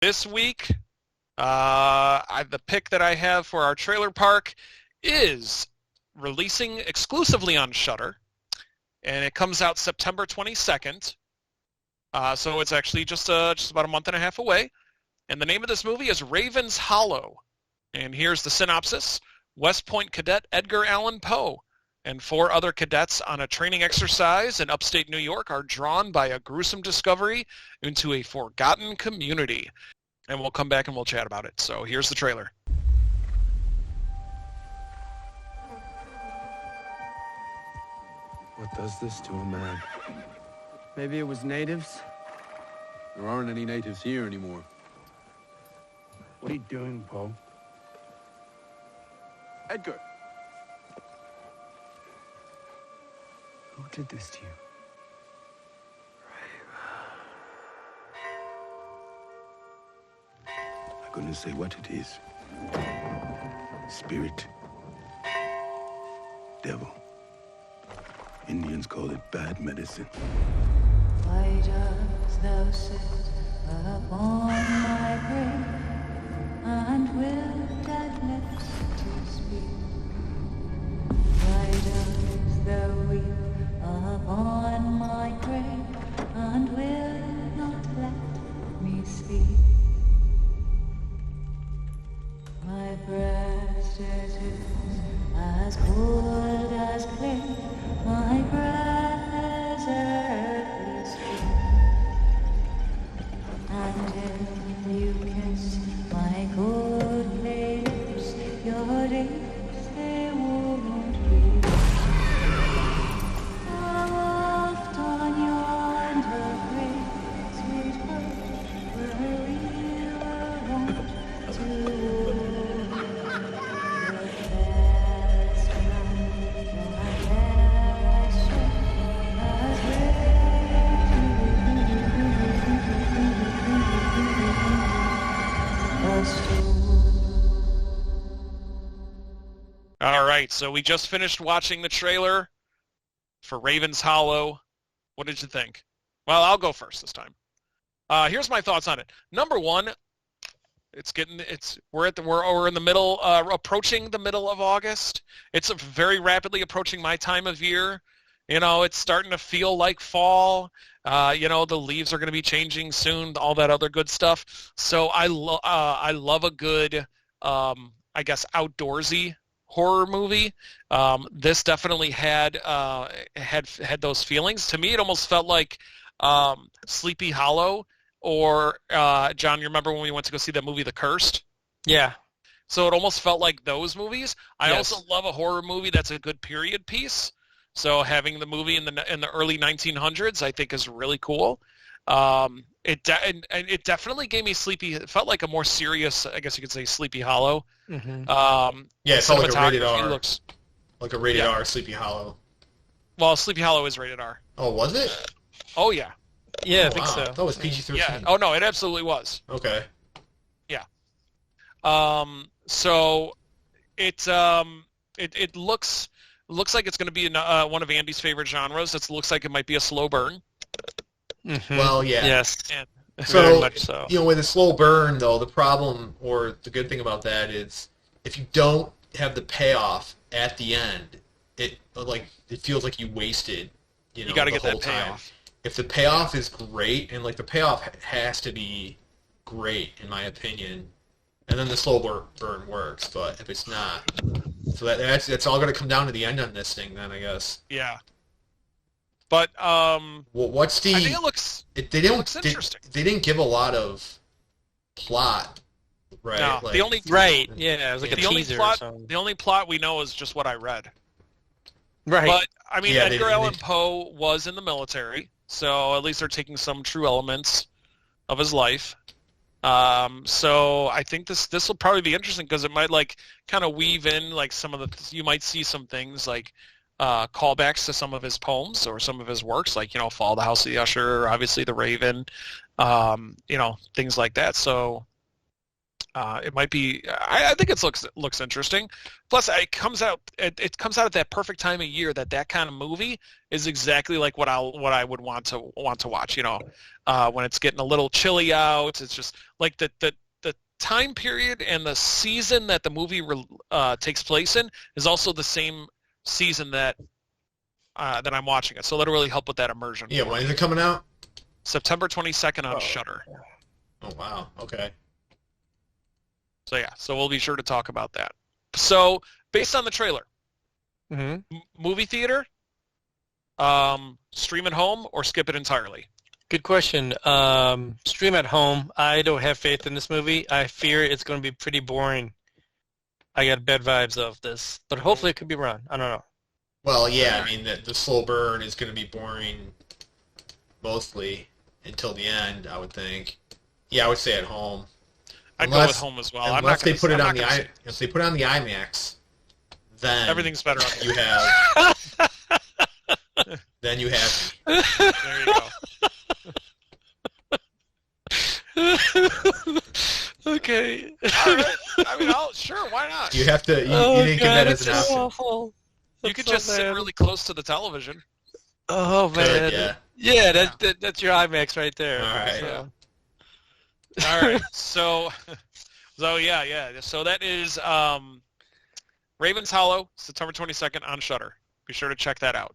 This week, the pick that I have for our trailer park is releasing exclusively on Shudder, and it comes out September 22nd. So it's actually just about a month and a half away. And the name of this movie is Raven's Hollow. And here's the synopsis. West Point cadet Edgar Allan Poe and four other cadets on a training exercise in upstate New York are drawn by a gruesome discovery into a forgotten community. And we'll come back and we'll chat about it. So here's the trailer. What does this to a man? Maybe it was natives? There aren't any natives here anymore. What are you doing, Poe? Edgar! Who did this to you? I'm gonna say what it is. Spirit. Devil. Indians call it bad medicine. Why dost thou sit upon my grave, and will that lips to speak? Why dost thou weep upon my grave, and will not let me speak? My breast is as cold as clay, my breath is earthly sweet. And if you kiss my cold clay lips, your days they won't be. How oft on yonder great sweet earth where we were wont to All right, so we just finished watching the trailer for Raven's Hollow. What did you think? Well, I'll go first this time. Here's my thoughts on it. Number one, we're in the middle, approaching the middle of August. It's very rapidly approaching my time of year. You know, it's starting to feel like fall. The leaves are going to be changing soon. All that other good stuff. So I love a good, I guess, outdoorsy horror movie. This definitely had those feelings. To me, it almost felt like Sleepy Hollow, or John, you remember when we went to go see that movie, The Cursed? Yeah. So it almost felt like those movies. I Yes. also love a horror movie that's a good period piece. So having the movie in the early 1900s, I think, is really cool. It definitely gave me sleepy. It felt like a more serious, I guess you could say, Sleepy Hollow. Mm-hmm. Yeah, it felt like a rated cinematography R. looks, Like a rated Yeah. R Sleepy Hollow. well, Sleepy Hollow is rated R. Oh, was it? Oh yeah, Yeah, Oh, I think wow. so. I thought it was PG-13. yeah. Oh no, it absolutely was. Okay. So it looks like it's going to be one of Andy's favorite genres. It looks like it might be a slow burn. Mhm. Well, yeah. Yes. And So, Very much so. with a slow burn, though, the problem or the good thing about that is if you don't have the payoff at the end, it feels like you wasted, you got to the get that whole time. payoff. If the payoff is great, and the payoff has to be great in my opinion, and then the slow burn works. But if it's not, so that's all going to come down to the end on this thing, then I guess. Yeah. But Well, what's the? I think it looks They interesting. They didn't give a lot of plot, right? No, the only Right. Yeah, it was like a the only teaser or plot something. the only plot we know is just what I read. Right. But I mean, Yeah, Edgar they- Allan Poe was in the military, so at least they're taking some true elements of his life. So I think this will probably be interesting because it might kind of weave in some of the, you might see some things callbacks to some of his poems or some of his works, Fall, the House of the Usher, obviously The Raven, things like that. So It might be. I think it looks interesting. Plus, it comes out at that perfect time of year that kind of movie is exactly like what I would want to watch. When it's getting a little chilly out, it's just like the time period and the season that the movie takes place in is also the same season that I'm watching it. So that'll really help with that immersion. Yeah, when is it coming out? September 22nd on Shudder. Oh wow. Okay. So yeah, so we'll be sure to talk about that. So based on the trailer, Mm-hmm. movie theater, stream at home, or skip it entirely? Good question. Stream at home. I don't have faith in this movie. I fear it's going to be pretty boring. I got bad vibes of this, but hopefully it could be wrong. I don't know. Well, yeah, I mean, the slow burn is going to be boring mostly until the end, I would think. Yeah, I would say at home. I'd go with home as well. Unless they put it on the IMAX, then Everything's better on you have. Then you have. There you go. Okay. All right. I mean, sure, why not? You have to. You didn't give that as an option. awful. You could just sit really close to the television. Oh man. Could, yeah. Yeah, that's your IMAX right there. All right. So. All right. So yeah. So that is Raven's Hollow, September 22nd on Shudder. Be sure to check that out.